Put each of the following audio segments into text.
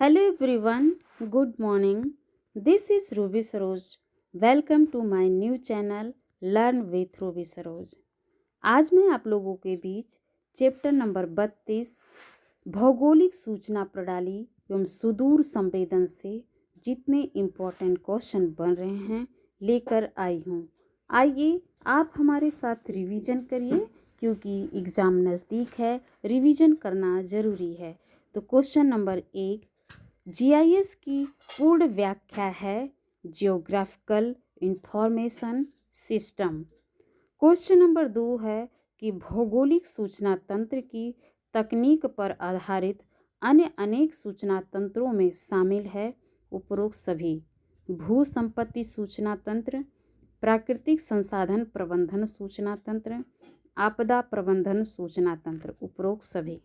Hello everyone, good morning. This is Ruby Saroj. Welcome to my new channel Learn with Ruby Saroj. आज मैं आप लोगों के बीच chapter number 32 भौगोलिक सूचना प्रणाली एवं सुदूर संवेदन से जितने इम्पोर्टेंट क्वेश्चन बन रहे हैं लेकर आई हूँ। आइए आप हमारे साथ रिवीजन करिए क्योंकि एग्ज़ाम नज़दीक है, रिवीजन करना ज़रूरी है। तो क्वेश्चन नंबर 1, जीआईएस की पूर्ण व्याख्या है geographical information system. Question number 2 है कि भौगोलिक सूचना तंत्र की तकनीक पर आधारित अन्य अनेक सूचना तंत्रों में शामिल है उपरोक्त सभी: भू संपत्ति सूचना तंत्र, प्राकृतिक संसाधन प्रबंधन सूचना तंत्र, आपदा प्रबंधन सूचना तंत्र, उपरोक्त सभी।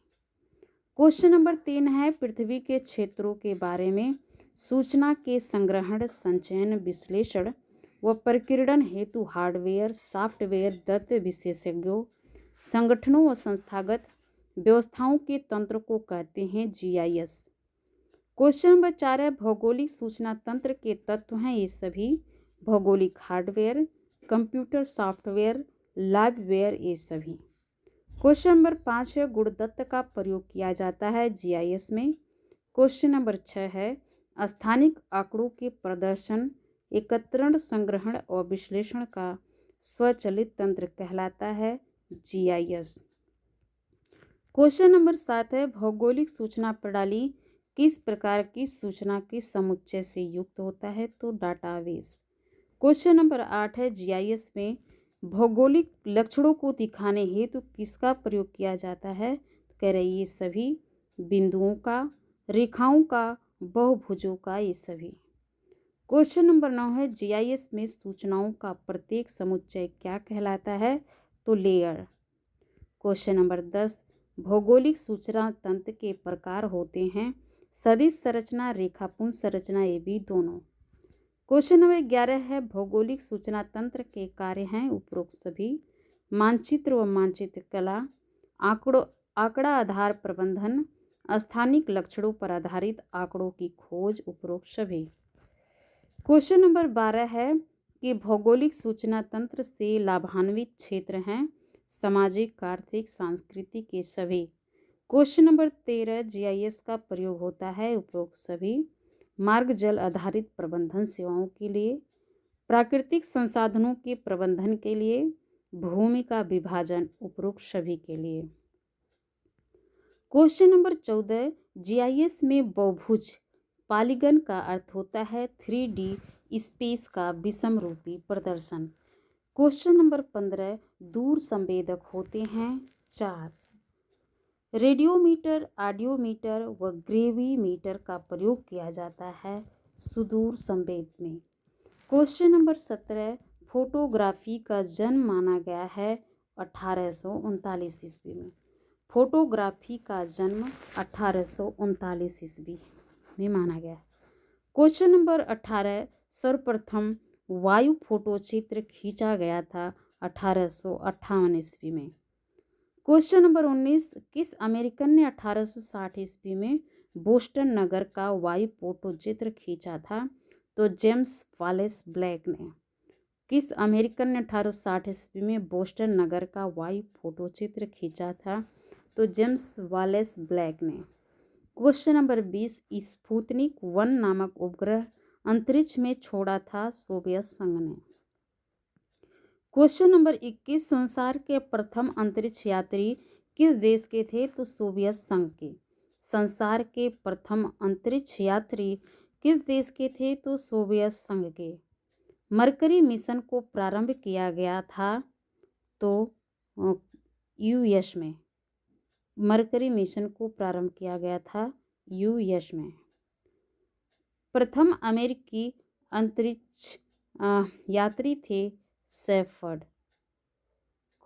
क्वेश्चन नंबर 3 है पृथ्वी के क्षेत्रों के बारे में सूचना के संग्रहण, संचयन, विश्लेषण व प्रकीर्णन हेतु हार्डवेयर, सॉफ्टवेयर दत्त विशेषज्ञों, संगठनों व संस्थागत व्यवस्थाओं के तंत्र को कहते हैं जीआईएस। क्वेश्चन नंबर 4 है भौगोलिक सूचना तंत्र के तत्व हैं ये सभी: भौगोलिक हार्डवेयर, कंप्यूटर सॉफ्टवेयर, लाइववेयर, ये सभी। क्वेश्चन नंबर 5 है गुणदत्त का प्रयोग किया जाता है जीआईएस में। क्वेश्चन नंबर 6 है स्थानिक आंकड़ों के प्रदर्शन, एकत्रण, संग्रहण और विश्लेषण का स्वचालित तंत्र कहलाता है जीआईएस। क्वेश्चन नंबर 7 है भौगोलिक सूचना प्रणाली किस प्रकार की सूचना के समुच्चय से युक्त होता है? तो डाटाबेस। क्वेश्चन नंबर 8 है जीआईएस में भौगोलिक लक्षणों को दिखाने हेतु किसका प्रयोग किया जाता है? कह रहे ये सभी बिंदुओं का, रेखाओं का, बहुभुजों का, ये सभी। क्वेश्चन नंबर 9 है जीआईएस में सूचनाओं का प्रत्येक समुच्चय क्या कहलाता है? तो लेयर। क्वेश्चन नंबर 10 भौगोलिक सूचना तंत्र के प्रकार होते हैं सदिश संरचना, रेखापुंज संरचना, ये भी दोनों। क्वेश्चन नंबर 11 है भौगोलिक सूचना तंत्र के कार्य हैं उपरोक्त सभी: मानचित्र व मानचित्र कला, आंकड़ा आधार प्रबंधन, स्थानिक लक्षणों पर आधारित आंकड़ों की खोज, उपरोक्त सभी। क्वेश्चन नंबर 12 है कि भौगोलिक सूचना तंत्र से लाभान्वित क्षेत्र हैं सामाजिक, आर्थिक, सांस्कृतिक, के सभी। क्वेश्चन नंबर 13 जीआईएस का प्रयोग होता है उपरोक्त सभी: मार्ग जल आधारित प्रबंधन सेवाओं के लिए, प्राकृतिक संसाधनों के प्रबंधन के लिए, भूमि का विभाजन, उपरोक्त सभी के लिए। क्वेश्चन नंबर 14 जीआईएस में बहुभुज पॉलीगन का अर्थ होता है 3D स्पेस का विषम रूपी प्रदर्शन। क्वेश्चन नंबर 15 दूर संवेदक होते हैं 4: रेडियोमीटर, ऑडियोमीटर व ग्रेविमीटर का प्रयोग किया जाता है सुदूर संवेद में। क्वेश्चन नंबर 17 फोटोग्राफी का जन्म माना गया है 1839 ईस्वी में। फोटोग्राफी का जन्म 1839 ईस्वी में माना गया। क्वेश्चन नंबर 18 सर्वप्रथम वायु फोटो चित्र खींचा गया था 1858 ईस्वी में। क्वेश्चन नंबर 19 किस अमेरिकन ने 1860 ईस्वी में बोस्टन नगर का वायु फोटो चित्र खींचा था? तो जेम्स वालेस ब्लैक ने। किस अमेरिकन ने 1860 ईस्वी में बोस्टन नगर का वायु फोटो चित्र खींचा था? तो जेम्स वालेस ब्लैक ने। क्वेश्चन नंबर 20 स्पुतनिक 1 नामक उपग्रह अंतरिक्ष में छोड़ा था सोवियत संघ ने। क्वेश्चन नंबर 21 संसार के प्रथम अंतरिक्ष यात्री किस देश के थे? तो सोवियत संघ के। संसार के प्रथम अंतरिक्ष यात्री किस देश के थे? तो सोवियत संघ के। मरकरी मिशन को प्रारंभ किया गया था तो यूएस में। मरकरी मिशन को प्रारंभ किया गया था यूएस में। प्रथम अमेरिकी अंतरिक्ष यात्री थे शेफर्ड।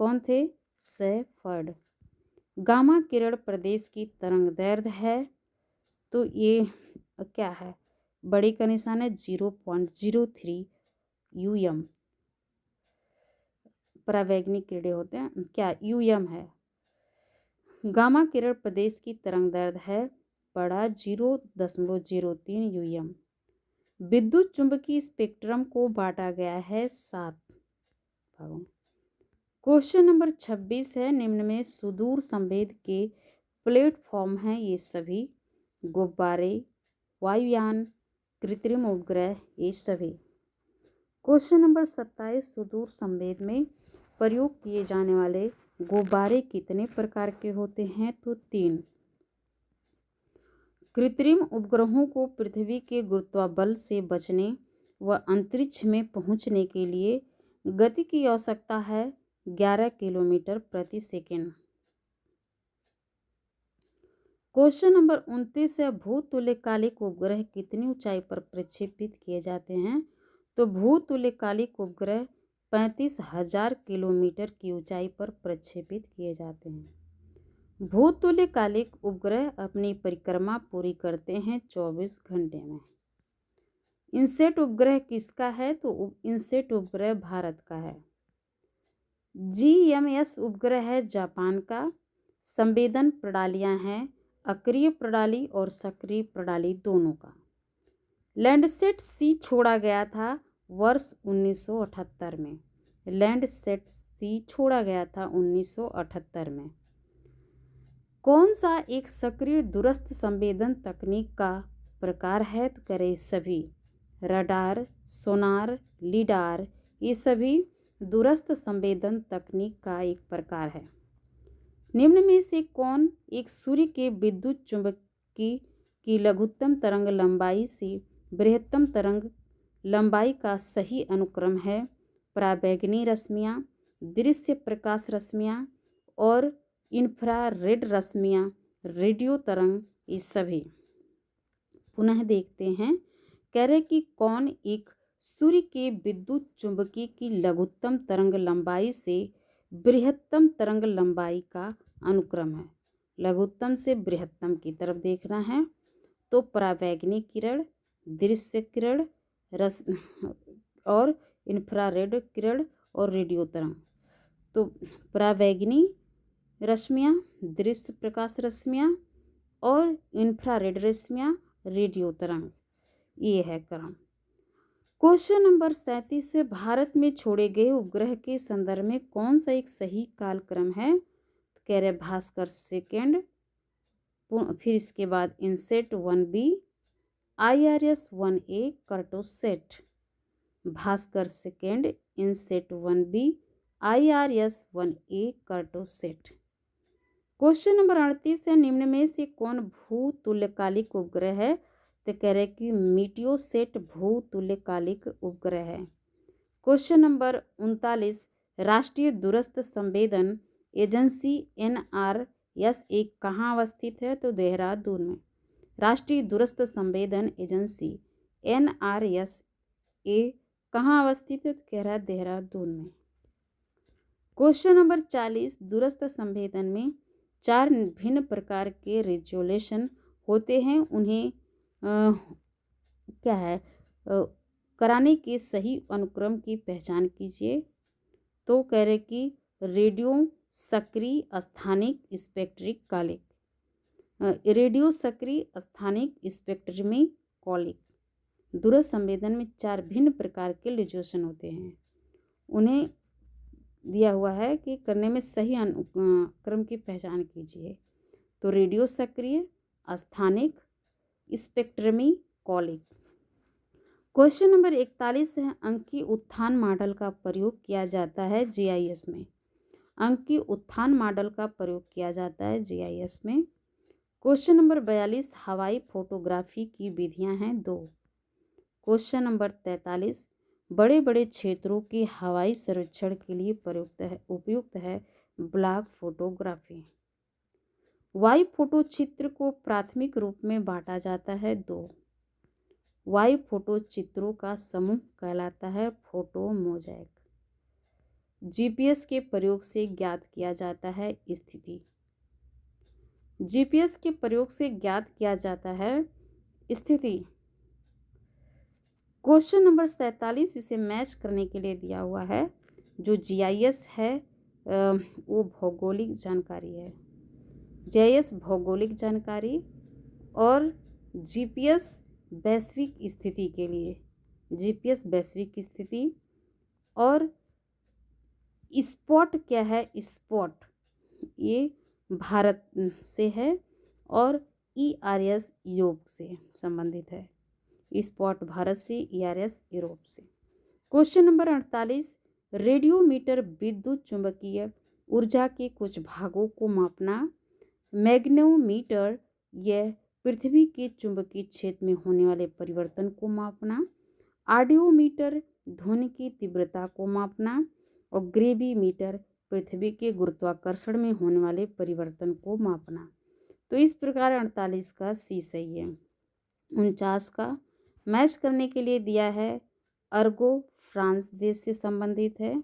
कौन थे? शेफर्ड। गामा किरण प्रदेश की तरंगदैर्घ्य है तो ये क्या है? बड़ी का निशान है 0.03 यूएम। परावैंगनिक किरणें होते हैं क्या? यूएम है। गामा किरण प्रदेश की तरंगदैर्घ्य है बड़ा 0.03 यूएम। विद्युत चुंबकीय स्पेक्ट्रम को बांटा गया है 7 भागों में। क्वेश्चन नंबर 26 है, निम्न में सुदूर संवेद के प्लेटफॉर्म हैं ये सभी: गुब्बारे, वायुयान, कृत्रिम उपग्रह, ये सभी। क्वेश्चन नंबर 27, सुदूर संवेद में प्रयोग किए जाने वाले गुब्बारे कितने प्रकार के होते हैं? तो 3। कृत्रिम उपग्रहों को पृथ्वी के गुरुत्वाबल से बचने व अंतरिक्ष में पहुंचने के लिए गति की आवश्यकता है 11 किलोमीटर प्रति सेकंड। क्वेश्चन नंबर 29 है, भूतुल्यकालिक उपग्रह कितनी ऊंचाई पर प्रक्षेपित किए जाते हैं? तो भूतुल्यकालिक उपग्रह 35,000 किलोमीटर की ऊंचाई पर प्रक्षेपित किए जाते हैं। भूतुल्यकालिक उपग्रह अपनी परिक्रमा पूरी करते हैं 24 घंटे में। इनसेट उपग्रह किसका है? तो इनसेट उपग्रह भारत का है। GMS उपग्रह है जापान का। संवेदन प्रणालियां हैं अक्रिय प्रणाली और सक्रिय प्रणाली दोनों का। लैंडसेट सी छोड़ा गया था वर्ष 1978 में। लैंडसेट सी छोड़ा गया था 1978 में। कौन सा एक सक्रिय दूरस्थ संवेदन तकनीक का प्रकार है? तो करें सभी। रडार, सोनार, लीडार, ये सभी दूरस्थ संवेदन तकनीक का एक प्रकार है। निम्न में से कौन एक सूर्य के विद्युत चुंबकीय की लघुत्तम तरंग लंबाई से बृहत्तम तरंग लंबाई का सही अनुक्रम है? पराबैंगनी रश्मियाँ, दृश्य प्रकाश रश्मियाँ और इंफ्रारेड रश्मियाँ, रेडियो तरंग, ये सभी। पुनः देखते हैं, कह रहे कि कौन एक सूर्य के विद्युत चुंबकीय की लघुत्तम तरंग लंबाई से बृहत्तम तरंग लंबाई का अनुक्रम है। लघुत्तम से बृहत्तम की तरफ देखना है। तो पराबैंगनी किरण, दृश्य किरण, रस और इंफ्रारेड किरण और रेडियो तरंग। तो पराबैंगनी रश्मियाँ, दृश्य प्रकाश रश्मियाँ और इंफ्रारेड रश्मियाँ, रेडियो तरंग, ये है क्रम। क्वेश्चन नंबर 37 से, भारत में छोड़े गए उपग्रह के संदर्भ में कौन सा एक सही कालक्रम है? तो कह रहे भास्कर सेकेंड, फिर इसके बाद Insat 1B, IRS 1A, Cartosat. Bhaskar second, Insat 1B, IRS 1A, Cartosat. Question number 38 है, निम्न में से कौन भूतुल्यकालिक उपग्रह है? तो कह रहे कि मीटियोसेट भूतुल्यकालिक उपग्रह है। क्वेश्चन नंबर 39, राष्ट्रीय दूरस्थ संवेदन एजेंसी NRSA कहाँ अवस्थित है? तो देहरादून में। राष्ट्रीय दूरस्थ संवेदन एजेंसी NRSA कहाँ अवस्थित है? तो कह रहा है देहरादून में। क्वेश्चन नंबर 40, दूरस्थ संवेदन में 4 भिन्न प्रकार के रेजोल्यूशन होते हैं, उन्हें क्या है कराने के सही अनुक्रम की पहचान कीजिए। तो कह रहे कि रेडियो सक्रिय स्थानिक स्पेक्ट्रिक कालिक, रेडियो सक्रिय स्थानिक स्पेक्ट्रमी कॉलिक। दूरस्थ संवेदन में 4 भिन्न प्रकार के रेजोल्यूशन होते हैं, उन्हें दिया हुआ है कि करने में सही अनुक्रम की पहचान कीजिए। तो रेडियो सक्रिय, स्थानिक, स्पेक्ट्रमी कॉलिक। क्वेश्चन नंबर 41 है, अंकीय उत्थान मॉडल का प्रयोग किया जाता है GIS में। अंकीय उत्थान मॉडल का प्रयोग किया जाता है GIS में। क्वेश्चन नंबर 42, हवाई फोटोग्राफी की विधियां हैं 2। क्वेश्चन नंबर 43, बड़े बड़े क्षेत्रों के हवाई सर्वेक्षण के लिए उपयुक्त है ब्लॉक फोटोग्राफी। वायु फोटो चित्र को प्राथमिक रूप में बांटा जाता है 2। वायु फोटो चित्रों का समूह कहलाता है फोटो मोज़ेक। GPS के प्रयोग से ज्ञात किया जाता है स्थिति। GPS के प्रयोग से ज्ञात किया जाता है स्थिति। क्वेश्चन नंबर 47, इसे मैच करने के लिए दिया हुआ है। जो GIS है वो भौगोलिक जानकारी है। GIS भौगोलिक जानकारी और जीपीएस वैश्विक स्थिति के लिए, जीपीएस वैश्विक स्थिति। और स्पॉट क्या है, स्पॉट ये भारत से है और ईआरएस यूरोप से संबंधित है। स्पॉट भारत से, ईआरएस यूरोप से। क्वेश्चन नंबर 48, रेडियोमीटर विद्युत चुंबकीय ऊर्जा के कुछ भागों को मापना। मैग्नेटोमीटर यह पृथ्वी के चुंबकीय क्षेत्र में होने वाले परिवर्तन को मापना। ऑडियोमीटर ध्वनि की तीव्रता को मापना। और ग्रेविमीटर पृथ्वी के गुरुत्वाकर्षण में होने वाले परिवर्तन को मापना। तो इस प्रकार 48 का सी सही है। 49 का मैच करने के लिए दिया है। अर्गो फ्रांस देश से संबंधित है।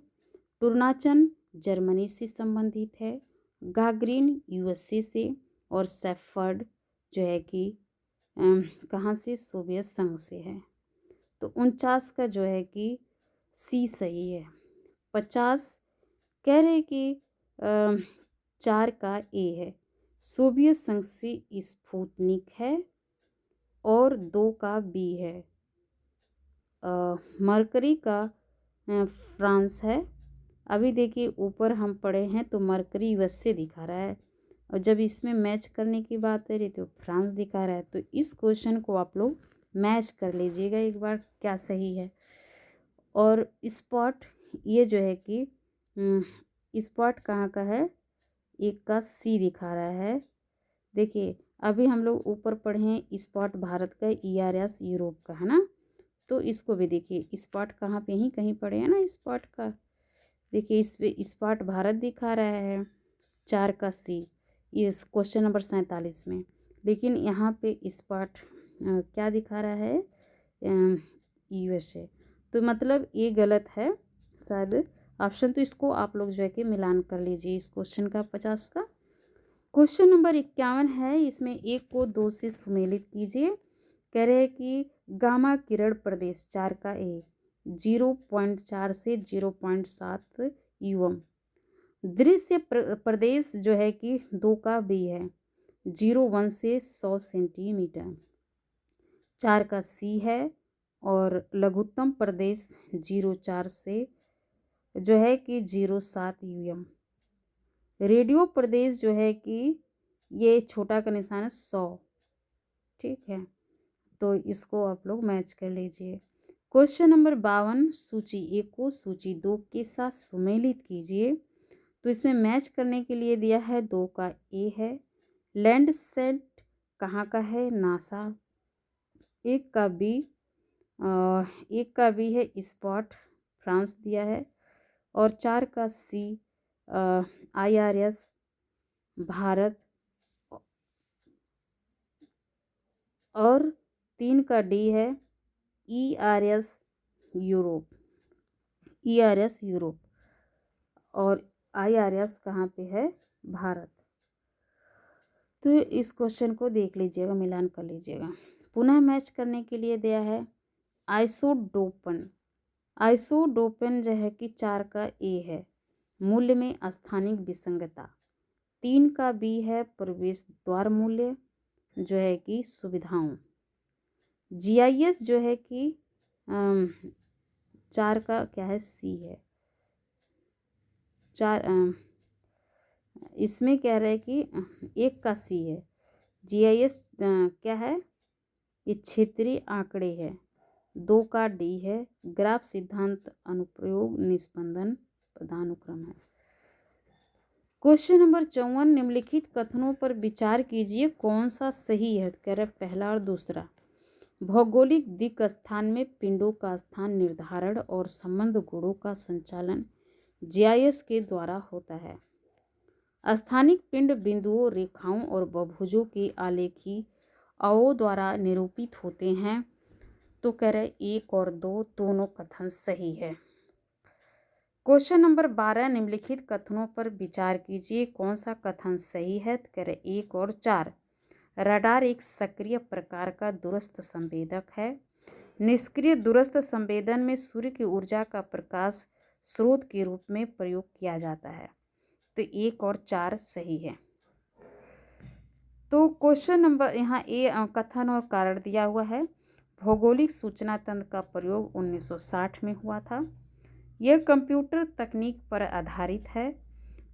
टुर्नाचन जर्मनी से संबंधित है। गागरिन यूएसए से। और सेफर्ड जो है कि कहाँ से, सोवियत संघ से है। तो 49 का जो है कि सी सही है। 50 कह रहे कि 4 का ए है, सोवियत संघ से स्पुतनिक है। और 2 का बी है, मरकरी का फ्रांस है। अभी देखिए ऊपर हम पढ़े हैं तो मरकरी यूएसए दिखा रहा है, और जब इसमें मैच करने की बात है तो फ्रांस दिखा रहा है। तो इस क्वेश्चन को आप लोग मैच कर लीजिएगा एक बार, क्या सही है। और स्पॉट ये जो है कि स्पॉट कहाँ का है, एक का सी दिखा रहा है। देखिए अभी हम लोग ऊपर पढ़े हैं स्पॉट भारत का, ईआरएस यूरोप का है ना। तो इसको भी देखिए स्पॉट कहाँ पे ही कहीं पढ़े हैं ना स्पॉट का। देखिए इस पे स्पॉट भारत दिखा रहा है, 4 का सी, इस क्वेश्चन नंबर 47 में। लेकिन यहाँ पे स्पॉट क्या दिखा रहा है, यूएसए। तो मतलब ये गलत है शायद ऑप्शन। तो इसको आप लोग जो है कि मिलान कर लीजिए इस क्वेश्चन का 50 का। क्वेश्चन नंबर 51 है, इसमें 1 को 2 से सुमेलित कीजिए। कह रहे हैं कि गामा किरण प्रदेश 4 का ए 0.4 से 0.7 यूएम। दृश्य प्रदेश जो है कि 2 का बी है 0.1 से 100 सेंटीमीटर। 4 का सी है। और लघुत्तम प्रदेश 0.4 से जो है कि 0.7 यूएम। रेडियो प्रदेश जो है कि ये छोटा का निशान है 100, ठीक है। तो इसको आप लोग मैच कर लीजिए। क्वेश्चन नंबर 52, सूची 1 को सूची 2 के साथ सुमेलित कीजिए। तो इसमें मैच करने के लिए दिया है 2 का ए है। लैंडसैट कहाँ का है, नासा। 1 का बी, 1 का बी है स्पॉट फ्रांस दिया है। और 4 का सी आईआरएस भारत। और 3 का डी है ईआरएस यूरोप, ईआरएस यूरोप। और आईआरएस कहाँ पे है, भारत। तो इस क्वेश्चन को देख लीजिएगा, मिलान कर लीजिएगा। पुनः मैच करने के लिए दिया है आइसोडोपन। आइसोडोपन जो है कि 4 का ए है, मूल्य में स्थानिक विसंगता। 3 का बी है प्रवेश द्वार मूल्य जो है कि सुविधाओं। जीआईएस जो है कि 4 का क्या है, सी है। 4 इसमें कह रहे हैं कि 1 का सी है। जीआईएस क्या है, ये क्षेत्रीय आंकड़े है। 2 का डी है ग्राफ सिद्धांत अनुप्रयोग निस्पंदन पदानुक्रम है। क्वेश्चन नंबर 54, निम्नलिखित कथनों पर विचार कीजिए, कौन सा सही है। कह रहे पहला और दूसरा। भौगोलिक दिक् स्थान में पिंडों का स्थान निर्धारण और संबंध गुणों का संचालन जीआईएस के द्वारा होता है। स्थानिक पिंड बिंदुओं, रेखाओं और बहुभुजों के आलेखी अवों द्वारा निरूपित होते हैं। तो कह रहे 1 और 2 दोनों कथन सही है। क्वेश्चन नंबर 12, निम्नलिखित कथनों पर विचार कीजिए, कौन सा कथन सही है। तो कह रहे 1 और 4। रडार एक सक्रिय प्रकार का दूरस्थ संवेदक है। निष्क्रिय दूरस्थ संवेदन में सूर्य की ऊर्जा का प्रकाश स्रोत के रूप में प्रयोग किया जाता है। तो 1 और 4 सही है। तो क्वेश्चन नंबर यहाँ ए कथन और कारण दिया हुआ है। भौगोलिक सूचना तंत्र का प्रयोग 1960 में हुआ था। यह कंप्यूटर तकनीक पर आधारित है।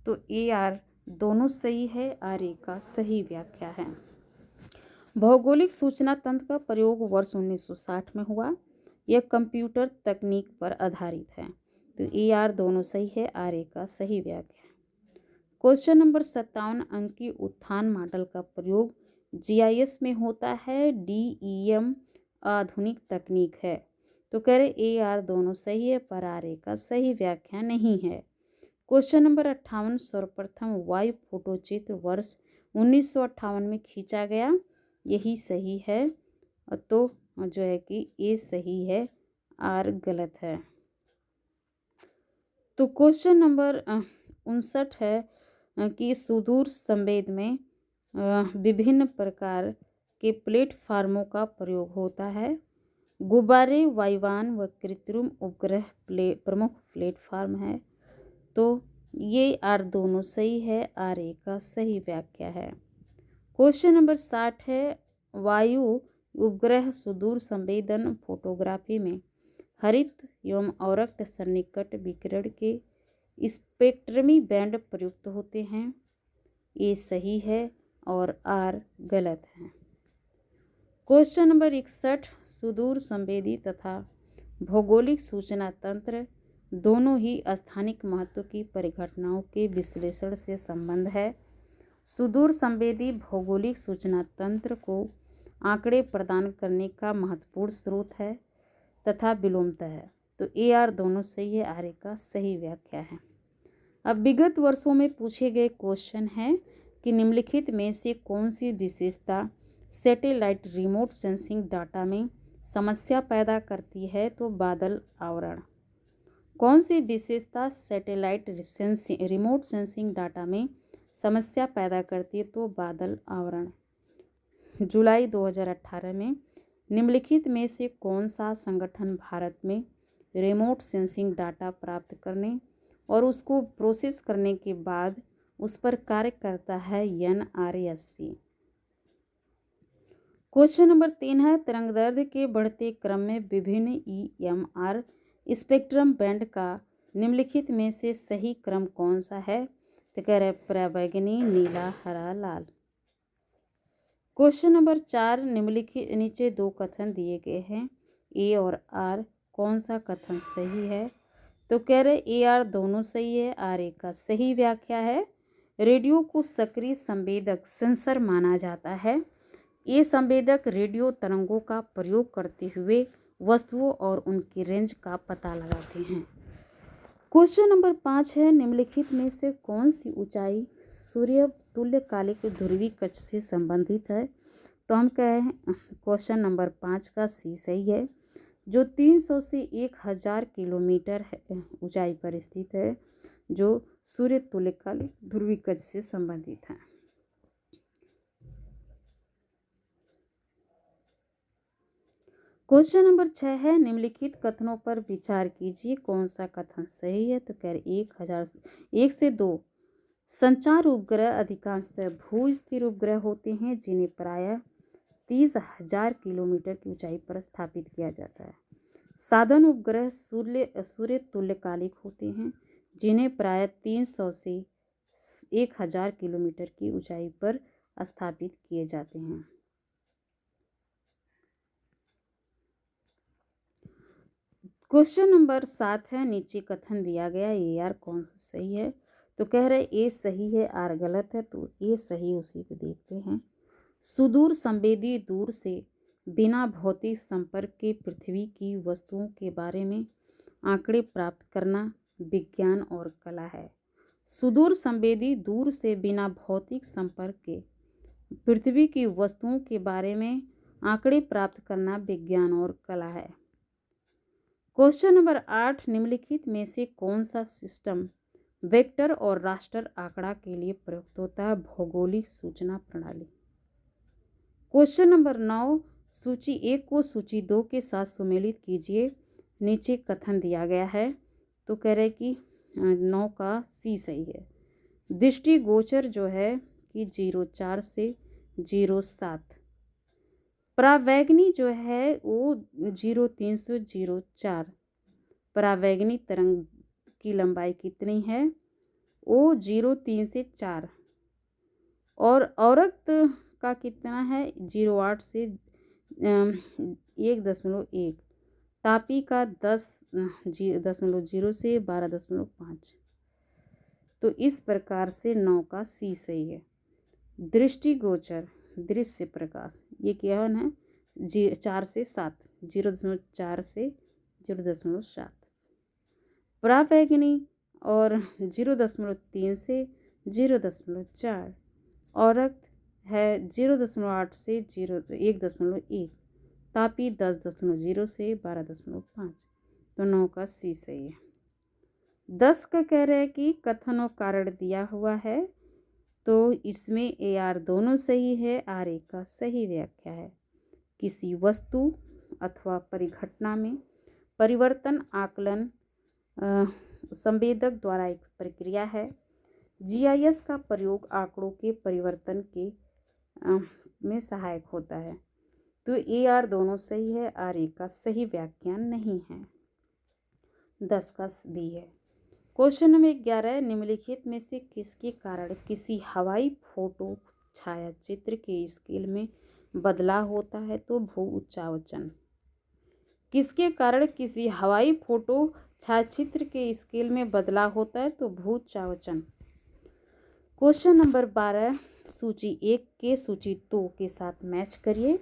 तो ए आर दोनों सही है, आर ए का सही व्याख्या है। भौगोलिक सूचना तंत्र का प्रयोग वर्ष 1960 में हुआ। यह कंप्यूटर तकनीक पर आधारित है। तो ए आर दोनों सही है, आर ए का सही व्याख्या। क्वेश्चन नंबर 57 अंकीय उत्थान मॉडल का प्रयोग जीआईएस में होता है। डीईएम आधुनिक तकनीक है। तो कह रहे ए आर दोनों सही है, पर आर ए का सही व्याख्या नहीं है। क्वेश्चन नंबर 58 सर्वप्रथम वायु फोटोचित्र वर्ष 1958 में खींचा गया। यही सही है। तो जो है कि ए सही है, आर गलत है। तो क्वेश्चन नंबर 59 है कि सुदूर संवेद में विभिन्न प्रकार के प्लेटफार्मों का प्रयोग होता है। गुब्बारे, वायुयान व कृत्रिम उपग्रह प्रमुख प्लेटफार्म है। तो ये आर दोनों सही है, आर ए का सही व्याख्या है। क्वेश्चन नंबर 60 है वायु उपग्रह सुदूर संवेदन फोटोग्राफी में हरित एवं अवरक्त सन्निकट विकिरण के स्पेक्ट्रमी बैंड प्रयुक्त होते हैं। ये सही है और आर गलत है। क्वेश्चन नंबर 61 सुदूर संवेदी तथा भौगोलिक सूचना तंत्र दोनों ही स्थानिक महत्व की परिघटनाओं के विश्लेषण से संबंध है। सुदूर संवेदी भौगोलिक सूचना तंत्र को आंकड़े प्रदान करने का महत्वपूर्ण स्रोत है तथा विलोमता है। तो ए आर दोनों सही है, आर ए का सही व्याख्या है। अब विगत वर्षों में पूछे गए क्वेश्चन हैं कि निम्नलिखित में से कौन सी विशेषता सैटेलाइट रिमोट सेंसिंग डाटा में समस्या पैदा करती है। तो बादल आवरण। कौन सी विशेषता सैटेलाइट रिमोट सेंसिंग डाटा में समस्या पैदा करती है। तो बादल आवरण। जुलाई 2018 में निम्नलिखित में से कौन सा संगठन भारत में रिमोट सेंसिंग डाटा प्राप्त करने और उसको प्रोसेस करने के बाद उस पर कार्य करता है। NRSC। क्वेश्चन नंबर 3 है तरंगदैर्ध्य के बढ़ते क्रम में विभिन्न EMR स्पेक्ट्रम बैंड का निम्नलिखित में से सही क्रम कौन सा है। तो कह रहे पराबैंगनी, नीला, हरा, लाल। क्वेश्चन नंबर 4 निम्नलिखित नीचे दो कथन दिए गए हैं, ए और आर कौन सा कथन सही है। तो कह रहे ए आर दोनों सही है, आर ए का सही व्याख्या है। रेडियो को सक्रिय संवेदक सेंसर माना जाता है। ये संवेदक रेडियो तरंगों का प्रयोग करते हुए वस्तुओं और उनकी रेंज का पता लगाते हैं। क्वेश्चन नंबर 5 है निम्नलिखित में से कौन सी ऊंचाई सूर्य तुल्यकालिक ध्रुवीय कक्ष से संबंधित है। तो हम कहें क्वेश्चन नंबर 5 का सी सही है, जो 300 से 1000 किलोमीटर ऊंचाई पर स्थित है, जो सूर्य तुल्यकालिक ध्रुवीय कक्ष से संबंधित है। क्वेश्चन नंबर 6 है निम्नलिखित कथनों पर विचार कीजिए, कौन सा कथन सही है। तो कह रहे 1 से 2 संचार उपग्रह अधिकांशतः भू स्थिर उपग्रह होते हैं, जिन्हें प्रायः 30,000 किलोमीटर की ऊंचाई पर स्थापित किया जाता है। साधन उपग्रह सूर्य तुल्यकालिक होते हैं, जिन्हें प्रायः 300 से 1000 किलोमीटर की ऊंचाई पर स्थापित किए जाते हैं। क्वेश्चन नंबर 7 है नीचे कथन दिया गया, ए आर कौन सा सही है। तो कह रहे ए सही है, आर गलत है। तो ए सही उसी को देखते हैं। सुदूर संवेदी दूर से बिना भौतिक संपर्क के पृथ्वी की वस्तुओं के बारे में आंकड़े प्राप्त करना विज्ञान और कला है। सुदूर संवेदी दूर से बिना भौतिक संपर्क के पृथ्वी की वस्तुओं के बारे में आंकड़े प्राप्त करना विज्ञान और कला है। क्वेश्चन नंबर 8 निम्नलिखित में से कौन सा सिस्टम वेक्टर और रास्टर आंकड़ा के लिए प्रयुक्त होता है। भौगोलिक सूचना प्रणाली। क्वेश्चन नंबर 9 सूची 1 को सूची 2 के साथ सुमेलित कीजिए, नीचे कथन दिया गया है। तो कह रहे कि 9 का सी सही है। दृष्टिगोचर जो है कि 04 से 07। परावैगनी जो है वो 0304। परावैगनी तरंग की लंबाई कितनी है? वो 03 से 4। और औरक्त का कितना है? 08 से 1.1। तापी का 10.0 से 12.5। तो इस प्रकार से 9 का सी सही है। दृष्टिगोचर दृश्य प्रकाश ये क्या है? 4 से 7, 0.4 से 0.7। परावैगनी और 0.3 से 0.4। औरक्त है 0.8 से 1.1। तापी 10.0 से 12.5। तो 9 का सी सही है। 10 का कह रहे हैं कि कथन और कारण दिया हुआ है, तो इसमें ए आर दोनों सही है, आर ए का सही व्याख्या है। किसी वस्तु अथवा परिघटना में परिवर्तन आकलन संवेदक द्वारा एक प्रक्रिया है। जीआईएस का प्रयोग आंकड़ों के परिवर्तन के में सहायक होता है। तो ए आर दोनों सही है, आर ए का सही व्याख्यान नहीं है। 10 का बी है। क्वेश्चन नंबर 11, निम्नलिखित में से किसके कारण किसी हवाई फोटो छायाचित्र के स्केल में बदलाव होता है? तो भू उच्चावचन। किसके कारण किसी हवाई फोटो छायाचित्र के स्केल में बदलाव होता है? तो भू उच्चावचन। क्वेश्चन नंबर 12, सूची 1 के सूची 2 के साथ मैच करिए।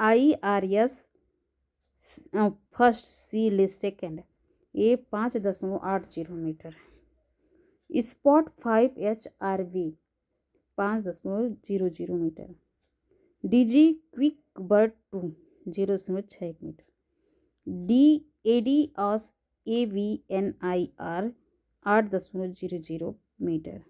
IRS first, C list second, ये 5.80 metre. Spot 5HRV 5.00 metre. DG quick bird 2 0.61 metre. ADOS AVNIR 8.00 metre.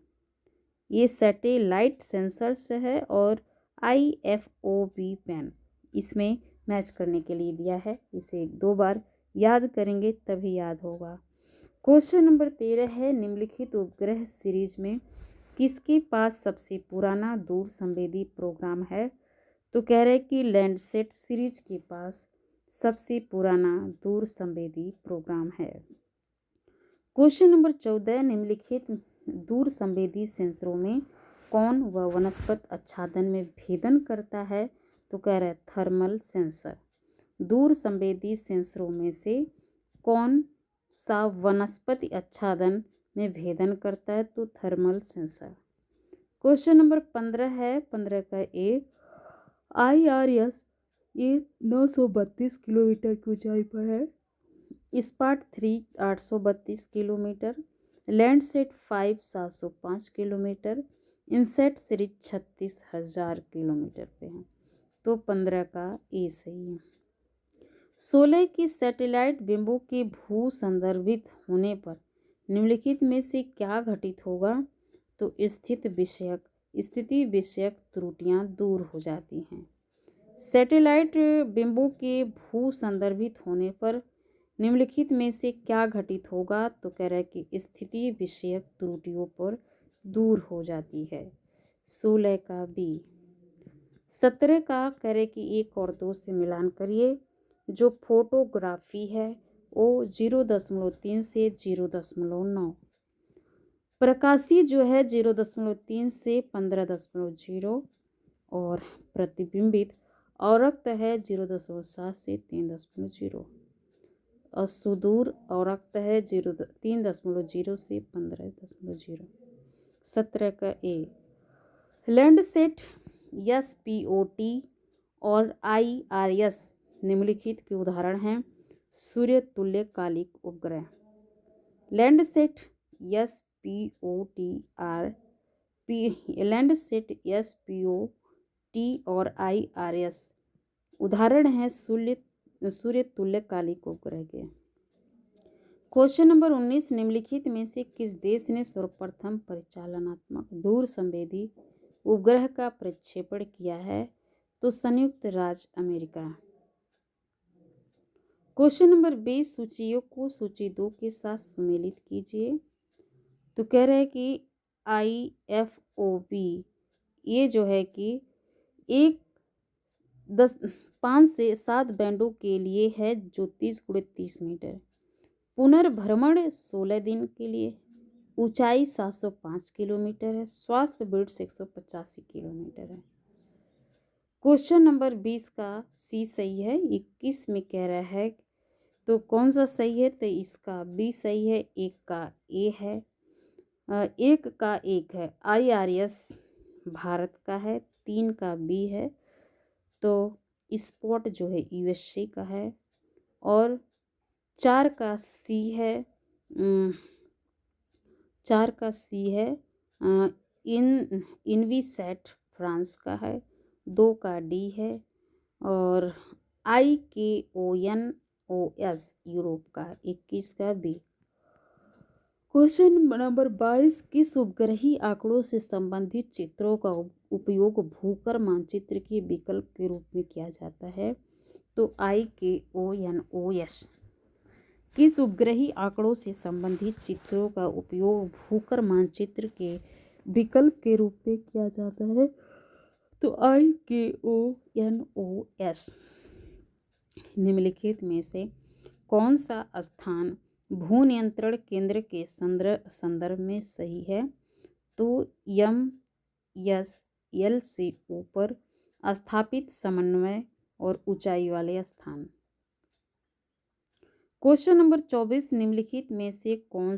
ये सैटेलाइट सेंसर्स है। और IFOV पेन इसमें मैच करने के लिए दिया है। इसे 2 बार याद करेंगे तभी याद होगा। क्वेश्चन नंबर 13 है, निम्नलिखित उपग्रह सीरीज में किसके पास सबसे पुराना दूर संवेदी प्रोग्राम है? तो कह रहे कि लैंडसेट सीरीज के पास सबसे पुराना दूर संवेदी प्रोग्राम है। क्वेश्चन नंबर 14, निम्नलिखित दूर संवेदी सेंसरों में कौन व वनस्पति आच्छादन में भेदन करता है? तो कह रहे थर्मल सेंसर। दूर संवेदी सेंसरों में से कौन सा वनस्पति आच्छादन में भेदन करता है? तो थर्मल सेंसर। क्वेश्चन नंबर 15 है, 15 का ए, IRS ये 932 किलोमीटर की ऊंचाई पर है। Spot 3 832 kilometre. Landsat 5 705 kilometre. Insat series 36,000 kilometre पे है। तो 15 का ए सही है। 16 की सैटेलाइट बिंबों के भू संदर्भित होने पर निम्नलिखित में से क्या घटित होगा? तो स्थिति विषयक त्रुटियां दूर हो जाती हैं। सैटेलाइट बिंबों के भू संदर्भित होने पर निम्नलिखित में से क्या घटित होगा? तो कह रहा है कि स्थिति विषयक त्रुटियों पर दूर हो जाती है। 16 का बी। 17 का कह रहे कि 1 और 2 से मिलान करिए। जो फोटोग्राफी है वो 0.3 से 0.9। प्रकाशी जो है 0.3 से 15.0। और प्रतिबिंबित औरक्त है 0.7 से 3.0। और सुदूर औरक्त है 3.0 से 15.0। 17 का ए। लैंडसेट SPOT और IRS निम्नलिखित के उदाहरण हैं। सूर्य तुल्यकालिक उपग्रह। लैंडसेट SPOT और IRS उदाहरण हैं सूर्य तुल्यकालिक उपग्रह के। क्वेश्चन नंबर 19, निम्नलिखित में से किस देश ने सर्वप्रथम परिचालनात्मक दूर संवेदी उपग्रह का प्रक्षेपण किया है? तो संयुक्त राज्य अमेरिका। क्वेश्चन नंबर 20, सूचियों को सूची 2 के साथ सुमेलित कीजिए। तो कह रहे हैं कि IFOV ये जो है कि एक 5 से 7 बैंडों के लिए है जो 30 × 30 मीटर। पुनर्भ्रमण 16 दिन के लिए। ऊंचाई 705 किलोमीटर है। स्वास्थ्य बिट्स 185 किलोमीटर है। क्वेश्चन नंबर 20 का सी सही है, 21 में कह रहा है तो कौन सा सही है, तो इसका बी सही है, एक का ए है, एक का एक है। IRS भारत का है, 3 का बी है, तो स्पॉट जो है USA का है, और 4 का सी है, 4 का सी है, इनवीसेट फ्रांस का है, 2 का डी है, और ICAONOS यूरोप का, 21 का बी। क्वेश्चन नंबर 22, किस उपग्रही आंकड़ों से संबंधित चित्रों का उपयोग भूकर मानचित्र के विकल्प के रूप में किया जाता है, तो ICAONOS। किस उपग्रही आंकड़ों से संबंधित चित्रों का उपयोग भूकर मानचित्र के विकल्प के रूप में किया जाता है, तो ICAONOS। निम्नलिखित में से कौन सा स्थान भू नियंत्रण केंद्र के संदर्भ में सही है, तो MSL से ऊपर स्थापित समन्वय और ऊंचाई वाले स्थान। क्वेश्चन नंबर 24, निम्नलिखित में से कौन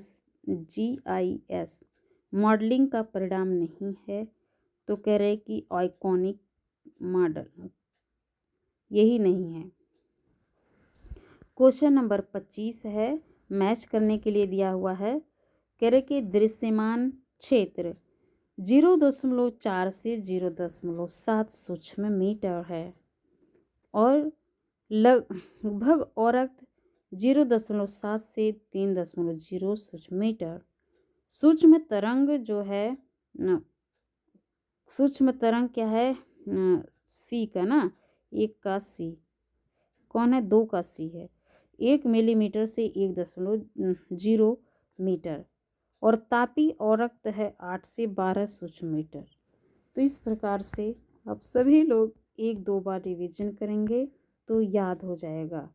GIS मॉडलिंग का परिणाम नहीं है, तो कह रहे कि आइकॉनिक मॉडल यही नहीं है। क्वेश्चन नंबर 25 है, मैच करने के लिए दिया हुआ है, कह रहे कि दृश्यमान क्षेत्र 0.4 से 0.7 सूक्ष्म मीटर है, और लगभग औरत 0.7 से 3.0 सूक्ष्म मीटर। सूक्ष्म तरंग जो है सूक्ष्म तरंग क्या है, सी का ना, 1 का सी कौन है, 2 का सी है, 1 मिलीमीटर से 1.0 मीटर, और तापी औरक्त है 8 से 12 सूक्ष्म मीटर। तो इस प्रकार से आप सभी लोग 1-2 बार रिवीजन करेंगे तो याद हो जाएगा।